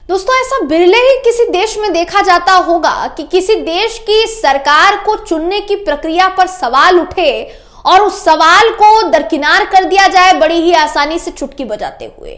दोस्तों, ऐसा बिरले ही किसी देश में देखा जाता होगा कि किसी देश की सरकार को चुनने की प्रक्रिया पर सवाल उठे और उस सवाल को दरकिनार कर दिया जाए बड़ी ही आसानी से चुटकी बजाते हुए।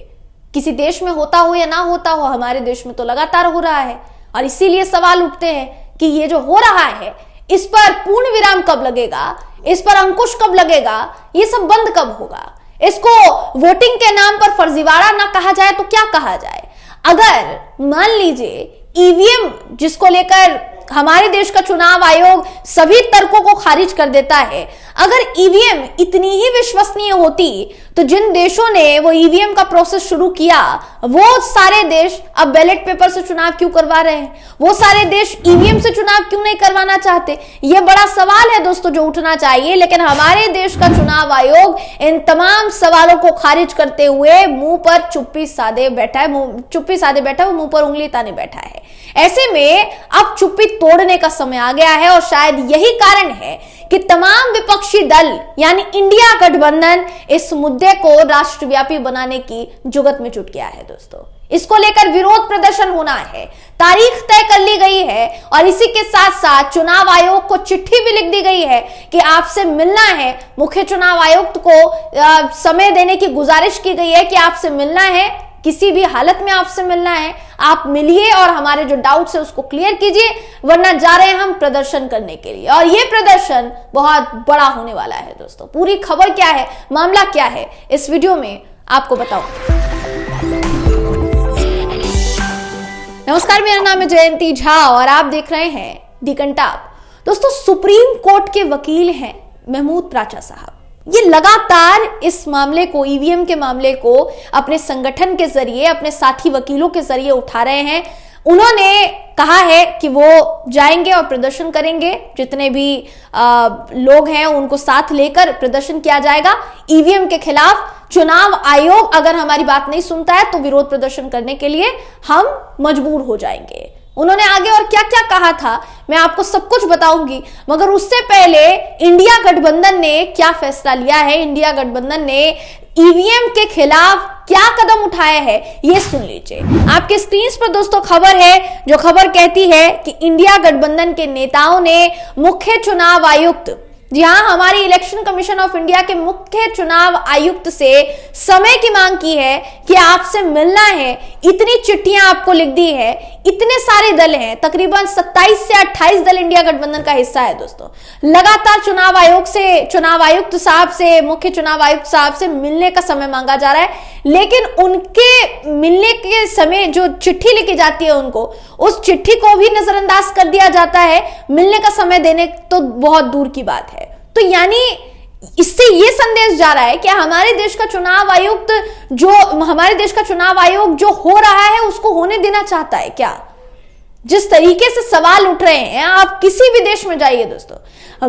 किसी देश में होता हो या ना होता हो, हमारे देश में तो लगातार हो रहा है और इसीलिए सवाल उठते हैं कि ये जो हो रहा है इस पर पूर्ण विराम कब लगेगा, इस पर अंकुश कब लगेगा, ये सब बंद कब होगा। इसको वोटिंग के नाम पर फर्जीवाड़ा ना कहा जाए तो क्या कहा जाए। अगर मान लीजिए ईवीएम, जिसको लेकर हमारे देश का चुनाव आयोग सभी तर्कों को खारिज कर देता है, अगर ईवीएम इतनी ही विश्वसनीय होती तो जिन देशों ने वो ईवीएम का प्रोसेस शुरू किया वो सारे देश अब बैलेट पेपर से चुनाव क्यों करवा रहे हैं, वो सारे देश ईवीएम से चुनाव क्यों नहीं करवाना चाहते। ये बड़ा सवाल है दोस्तों जो उठना चाहिए, लेकिन हमारे देश का चुनाव आयोग इन तमाम सवालों को खारिज करते हुए मुंह पर चुप्पी साधे बैठा है, मुंह पर उंगली ताने बैठा है। ऐसे में अब चुप्पी तोड़ने का समय आ गया है और शायद यही कारण है कि तमाम विपक्षी दल यानी इंडिया गठबंधन इस मुद्दे को राष्ट्रव्यापी बनाने की जुगत में जुट गया है। दोस्तों, इसको लेकर विरोध प्रदर्शन होना है, तारीख तय कर ली गई है और इसी के साथ साथ चुनाव आयोग को चिट्ठी भी लिख दी गई है कि आपसे मिलना है। मुख्य चुनाव आयुक्त को समय देने की गुजारिश की गई है कि आपसे मिलना है, किसी भी हालत में आपसे मिलना है, आप मिलिए और हमारे जो डाउट्स है उसको क्लियर कीजिए, वरना जा रहे हैं हम प्रदर्शन करने के लिए। और ये प्रदर्शन बहुत बड़ा होने वाला है। दोस्तों, पूरी खबर क्या है, मामला क्या है, इस वीडियो में आपको बताऊं। नमस्कार, मेरा नाम है जयंती झा और आप देख रहे हैं दी कंटाप। दोस्तों, सुप्रीम कोर्ट के वकील हैं महमूद प्राचा साहब। ये लगातार इस मामले को, ईवीएम के मामले को अपने संगठन के जरिए, अपने साथी वकीलों के जरिए उठा रहे हैं। उन्होंने कहा है कि वो जाएंगे और प्रदर्शन करेंगे, जितने भी लोग हैं उनको साथ लेकर प्रदर्शन किया जाएगा ईवीएम के खिलाफ। चुनाव आयोग अगर हमारी बात नहीं सुनता है तो विरोध प्रदर्शन करने के लिए हम मजबूर हो जाएंगे। उन्होंने आगे और क्या क्या कहा था मैं आपको सब कुछ बताऊंगी, मगर उससे पहले इंडिया गठबंधन ने क्या फैसला लिया है, इंडिया गठबंधन ने ईवीएम के खिलाफ क्या कदम उठाए हैं, ये सुन लीजिए। आपके स्क्रीन पर दोस्तों खबर है, जो खबर कहती है कि इंडिया गठबंधन के नेताओं ने मुख्य चुनाव आयुक्त, जी हाँ, हमारी इलेक्शन कमीशन ऑफ इंडिया के मुख्य चुनाव आयुक्त से समय की मांग की है कि आपसे मिलना है। इतनी चिट्ठियां आपको लिख दी है, इतने सारे दल हैं, तकरीबन 27 से 28 दल इंडिया गठबंधन का हिस्सा है। दोस्तों, लगातार चुनाव आयोग से, चुनाव आयुक्त साहब से, मुख्य चुनाव आयुक्त साहब से मिलने का समय मांगा जा रहा है, लेकिन उनके मिलने के समय जो चिट्ठी लिखी जाती है उनको, उस चिट्ठी को भी नजरअंदाज कर दिया जाता है। मिलने का समय देने तो बहुत दूर की बात है। तो यानी इससे ये संदेश जा रहा है कि हमारे देश का चुनाव आयोग जो हो रहा है उसको होने देना चाहता है क्या। जिस तरीके से सवाल उठ रहे हैं, आप किसी भी देश में जाइए दोस्तों,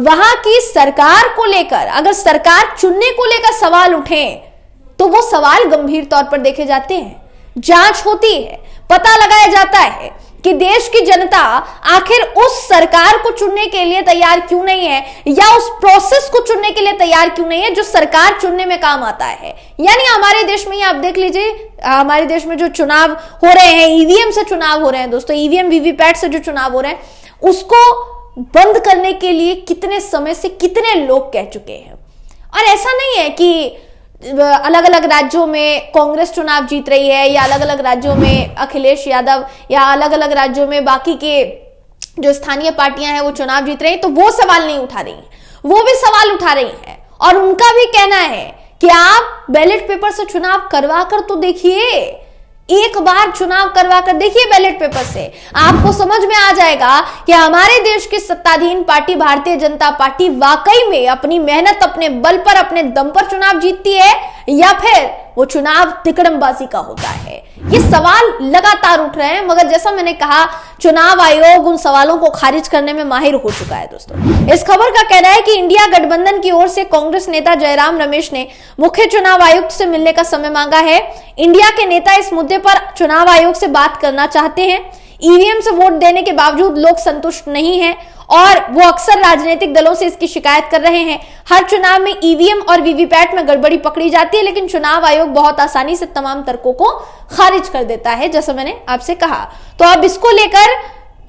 वहां की सरकार को लेकर, अगर सरकार चुनने को लेकर सवाल उठे तो वो सवाल गंभीर तौर पर देखे जाते हैं, जांच होती है, पता लगाया जाता है कि देश की जनता आखिर उस सरकार को चुनने के लिए तैयार क्यों नहीं है, या उस प्रोसेस को चुनने के लिए तैयार क्यों नहीं है जो सरकार चुनने में काम आता है। यानी हमारे देश में ही आप देख लीजिए, हमारे देश में जो चुनाव हो रहे हैं, ईवीएम से चुनाव हो रहे हैं दोस्तों, ईवीएम वीवीपैट से जो चुनाव हो रहे हैं, उसको बंद करने के लिए कितने समय से कितने लोग कह चुके हैं। और ऐसा नहीं है कि अलग अलग राज्यों में कांग्रेस चुनाव जीत रही है, या अलग अलग राज्यों में अखिलेश यादव, या अलग अलग राज्यों में बाकी के जो स्थानीय पार्टियां हैं वो चुनाव जीत रही हैं, तो वो सवाल नहीं उठा रही हैं, वो भी सवाल उठा रही हैं। और उनका भी कहना है कि आप बैलेट पेपर से चुनाव करवा कर तो देखिए, एक बार चुनाव करवा कर देखिए बैलेट पेपर से, आपको समझ में आ जाएगा कि हमारे देश की सत्ताधीन पार्टी भारतीय जनता पार्टी वाकई में अपनी मेहनत, अपने बल पर, अपने दम पर चुनाव जीतती है, या फिर वो चुनाव तिकड़मबाजी का होता है। ये सवाल लगातार उठ रहे हैं, मगर जैसा मैंने कहा, चुनाव आयोग उन सवालों को खारिज करने में माहिर हो चुका है। दोस्तों, इस खबर का कहना है कि इंडिया गठबंधन की ओर से कांग्रेस नेता जयराम रमेश ने मुख्य चुनाव आयुक्त से मिलने का समय मांगा है। इंडिया के नेता इस मुद्दे पर चुनाव आयोग से बात करना चाहते हैं। ईवीएम से वोट देने के बावजूद लोग संतुष्ट नहीं हैं और वो अक्सर राजनीतिक दलों से इसकी शिकायत कर रहे हैं। हर चुनाव में ईवीएम और वीवीपैट में गड़बड़ी पकड़ी जाती है, लेकिन चुनाव आयोग बहुत आसानी से तमाम तर्कों को खारिज कर देता है, जैसा मैंने आपसे कहा। तो अब इसको लेकर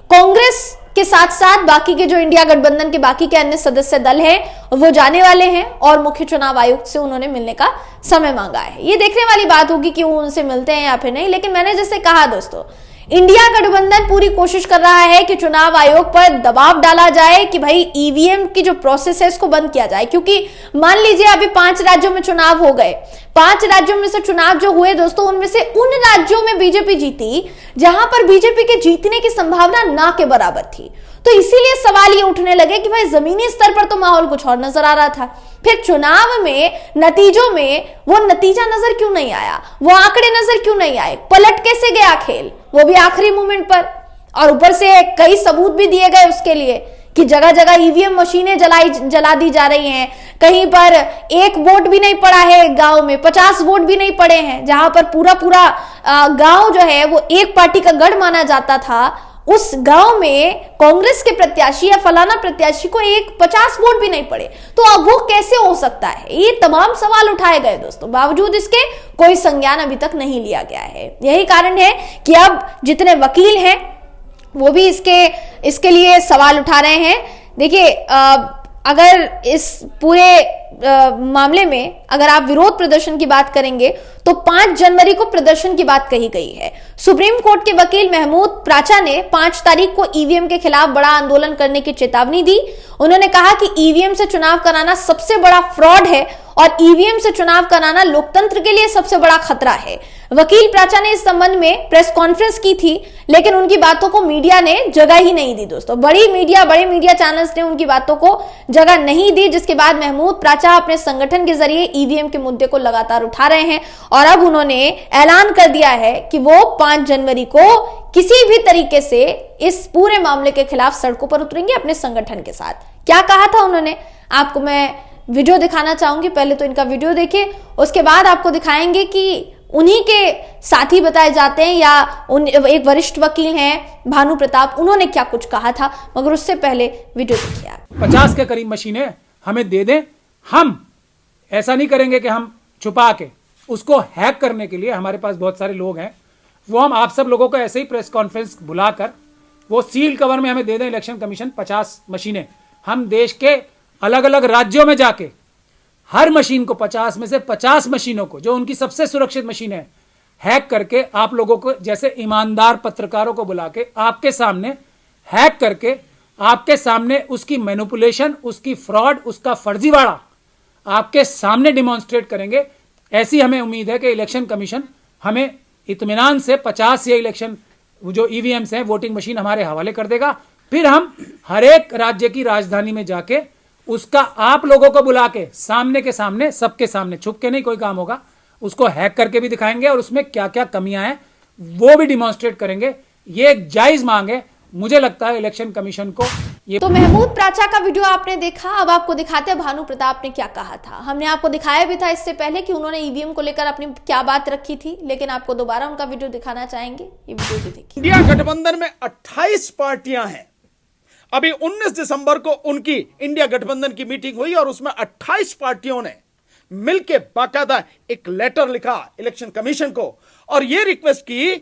कांग्रेस के साथ साथ बाकी के जो इंडिया गठबंधन के बाकी के अन्य सदस्य दल हैं वो जाने वाले हैं और मुख्य चुनाव आयुक्त से उन्होंने मिलने का समय मांगा है। ये देखने वाली बात होगी कि वो उनसे मिलते हैं या फिर नहीं, लेकिन मैंने जैसे कहा दोस्तों, इंडिया गठबंधन पूरी कोशिश कर रहा है कि चुनाव आयोग पर दबाव डाला जाए कि भाई ईवीएम की जो प्रोसेस है इसको बंद किया जाए, क्योंकि मान लीजिए अभी 5 राज्यों में चुनाव हो गए, 5 राज्यों में से चुनाव जो हुए दोस्तों, उनमें से उन राज्यों में बीजेपी जीती जहां पर बीजेपी के जीतने की संभावना ना के बराबर थी। तो इसीलिए सवाल ये उठने लगे कि भाई जमीनी स्तर पर तो माहौल कुछ और नजर आ रहा था, फिर चुनाव में नतीजों में वो नतीजा नजर क्यों नहीं आया, वो आंकड़े नजर क्यों नहीं आए, पलट कैसे गया खेल, वो भी आखिरी मोमेंट पर। और ऊपर से कई सबूत भी दिए गए उसके लिए कि जगह जगह ईवीएम मशीनें जला दी जा रही हैं, कहीं पर एक वोट भी नहीं पड़ा है, गांव में 50 वोट भी नहीं पड़े हैं, जहां पर पूरा गांव जो है वो एक पार्टी का गढ़ माना जाता था, उस गांव में कांग्रेस के प्रत्याशी या फलाना प्रत्याशी को 50 वोट भी नहीं पड़े। तो अब वो कैसे हो सकता है, ये तमाम सवाल उठाए गए दोस्तों, बावजूद इसके कोई संज्ञान अभी तक नहीं लिया गया है। यही कारण है कि अब जितने वकील हैं वो भी इसके लिए सवाल उठा रहे हैं। देखिए, अगर इस पूरे मामले में अगर आप विरोध प्रदर्शन की बात करेंगे तो 5 जनवरी को प्रदर्शन की बात कही गई है। सुप्रीम कोर्ट के वकील महमूद प्राचा ने 5 तारीख को ईवीएम के खिलाफ बड़ा आंदोलन करने की चेतावनी दी। उन्होंने कहा कि ईवीएम से चुनाव कराना सबसे बड़ा फ्रॉड है और ईवीएम से चुनाव कराना लोकतंत्र के लिए सबसे बड़ा खतरा है। वकील प्राचा ने इस संबंध में प्रेस कॉन्फ्रेंस की थी, लेकिन उनकी बातों को मीडिया ने जगह ही नहीं दी दोस्तों। बड़े मीडिया चैनल्स ने उनकी बातों को जगह नहीं दी, जिसके बाद महमूद प्राचा अपने संगठन के जरिए ईवीएम के मुद्दे को लगातार उठा रहे हैं और अब उन्होंने ऐलान कर दिया है कि वो 5 जनवरी को किसी भी तरीके से इस पूरे मामले के खिलाफ सड़कों पर उतरेंगे अपने संगठन के साथ। क्या कहा था उन्होंने, आपको मैं वीडियो दिखाना चाहूंगी। पहले तो इनका वीडियो देखिए, उसके बाद आपको दिखाएंगे कि उन्हीं के साथी बताए जाते हैं या एक वरिष्ठ वकील हैं भानु प्रताप, उन्होंने क्या कुछ कहा था। मगर उससे पहले वीडियो देखिए आप। 50 के करीब मशीनें हमें दे दें, हम ऐसा नहीं करेंगे कि हम छुपा के उसको हैक करने के लिए हमारे पास बहुत सारे लोग हैं, वो हम आप सब लोगों को ऐसे ही प्रेस कॉन्फ्रेंस बुलाकर वो सील कवर में हमें दे दें इलेक्शन कमीशन 50 मशीनें। हम देश के अलग अलग राज्यों में जाके हर मशीन को 50 में से 50 मशीनों को, जो उनकी सबसे सुरक्षित मशीन है, हैक करके आप लोगों को जैसे ईमानदार पत्रकारों को बुला के आपके सामने हैक करके आपके सामने उसकी मैनिपुलेशन, उसकी फ्रॉड, उसका फर्जीवाड़ा आपके सामने डिमॉन्स्ट्रेट करेंगे। ऐसी हमें उम्मीद है कि इलेक्शन कमीशन हमें इत्मीनान से 50 ये इलेक्शन जो ईवीएम्स हैं, वोटिंग मशीन हमारे हवाले कर देगा। फिर हम हर एक राज्य की राजधानी में जाके उसका आप लोगों को बुला के सामने के सामने, सबके सामने, छुप के नहीं कोई काम होगा, उसको हैक करके भी दिखाएंगे और उसमें क्या क्या कमियां हैं वो भी डिमॉन्स्ट्रेट करेंगे। ये एक जायज मांग है, मुझे लगता है इलेक्शन कमीशन को ये। तो महमूद प्राचा का वीडियो आपने देखा, अब आपको दिखाते हैं भानु प्रताप ने क्या कहा था। हमने आपको दिखाया भी था इससे पहले कि उन्होंने ईवीएम को लेकर अपनी क्या बात रखी थी, लेकिन आपको दोबारा उनका वीडियो दिखाना चाहेंगे। ये वीडियो भी देखिए। इंडिया गठबंधन में 28 पार्टियां हैं। अभी 19 दिसंबर को उनकी इंडिया गठबंधन की मीटिंग हुई और उसमें 28 पार्टियों ने मिलकर बाकायदा एक लेटर लिखा इलेक्शन कमीशन को और यह रिक्वेस्ट की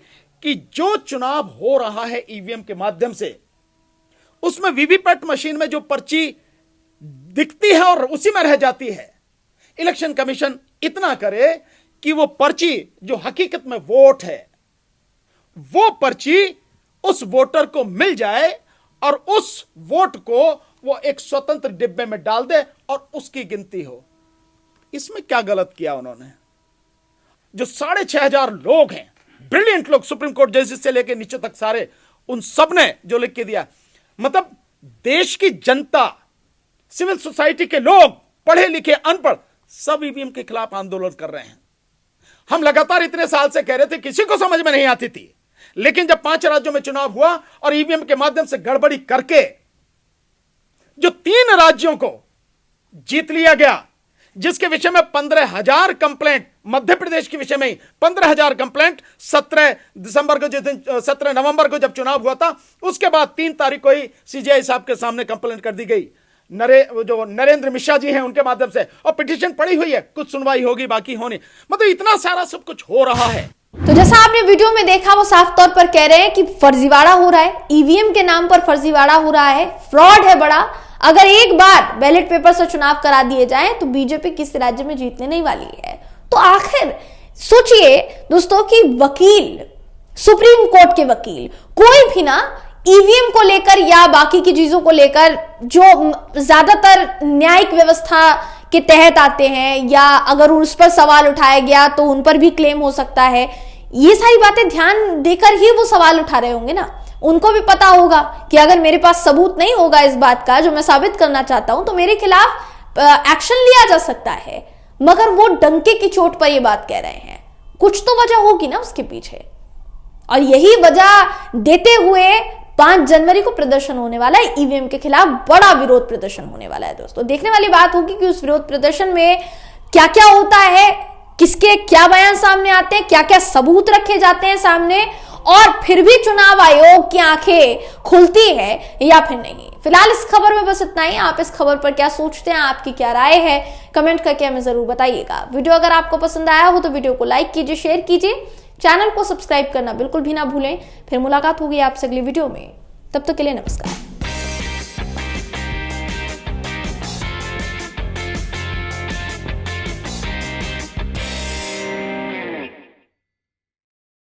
कि जो चुनाव हो रहा है ईवीएम के माध्यम से, उसमें वीवीपैट मशीन में जो पर्ची दिखती है और उसी में रह जाती है, इलेक्शन कमीशन इतना करे कि वो पर्ची जो हकीकत में वोट है, वो पर्ची उस वोटर को मिल जाए और उस वोट को वो एक स्वतंत्र डिब्बे में डाल दे और उसकी गिनती हो। इसमें क्या गलत किया उन्होंने? जो 6,500 लोग हैं, ब्रिलियंट लोग, सुप्रीम कोर्ट जजेस से लेकर नीचे तक सारे, उन सब ने जो लिख के दिया, मतलब देश की जनता, सिविल सोसाइटी के लोग, पढ़े लिखे अनपढ़, सब ईवीएम के खिलाफ आंदोलन कर रहे हैं। हम लगातार इतने साल से कह रहे थे, किसी को समझ में नहीं आती थी, लेकिन जब 5 राज्यों में चुनाव हुआ और ईवीएम के माध्यम से गड़बड़ी करके जो 3 राज्यों को जीत लिया गया, जिसके विषय में 15,000 कंप्लेंट, मध्य प्रदेश के विषय में ही 15,000 कंप्लेंट 17 दिसंबर को, जिस दिन 17 नवंबर को जब चुनाव हुआ था, उसके बाद 3 तारीख को ही सीजीआई साहब के सामने कंप्लेंट कर दी गई। जो नरेंद्र मिश्रा जी हैं उनके माध्यम से, और पिटीशन पड़ी हुई है, कुछ सुनवाई होगी, बाकी होनी, मतलब इतना सारा सब कुछ हो रहा है। तो जैसा आपने वीडियो में देखा, वो साफ तौर पर कह रहे हैं कि फर्जीवाड़ा हो रहा है, ईवीएम के नाम पर फर्जीवाड़ा हो रहा है, फ्रॉड है बड़ा। अगर एक बार बैलेट पेपर से चुनाव करा दिए जाए तो बीजेपी किसी राज्य में जीतने नहीं वाली है। तो आखिर सोचिए दोस्तों कि वकील, सुप्रीम कोर्ट के वकील, कोई भी ना ईवीएम को लेकर या बाकी की चीजों को लेकर, जो ज्यादातर न्यायिक व्यवस्था के तहत आते हैं, या अगर उस पर सवाल उठाया गया तो उन पर भी क्लेम हो सकता है, ये सारी बातें ध्यान देकर ही वो सवाल उठा रहे होंगे ना। उनको भी पता होगा कि अगर मेरे पास सबूत नहीं होगा इस बात का जो मैं साबित करना चाहता हूं, तो मेरे खिलाफ एक्शन लिया जा सकता है। मगर वो डंके की चोट पर ये बात कह रहे हैं, कुछ तो वजह होगी ना उसके पीछे, और यही वजह देते हुए 5 जनवरी को प्रदर्शन होने वाला है। ईवीएम के खिलाफ बड़ा विरोध प्रदर्शन होने वाला है दोस्तों। देखने वाली बात होगी कि उस विरोध प्रदर्शन में क्या क्या होता है, किसके क्या बयान सामने आते हैं, क्या क्या सबूत रखे जाते हैं सामने, और फिर भी चुनाव आयोग की आंखें खुलती है या फिर नहीं। फिलहाल इस खबर में बस इतना ही। आप इस खबर पर क्या सोचते हैं, आपकी क्या राय है, कमेंट करके हमें जरूर बताइएगा। वीडियो अगर आपको पसंद आया हो तो वीडियो को लाइक कीजिए, शेयर कीजिए, चैनल को सब्सक्राइब करना बिल्कुल भी ना भूलें। फिर मुलाकात होगी आपसे अगली वीडियो में, तब तक के लिए नमस्कार।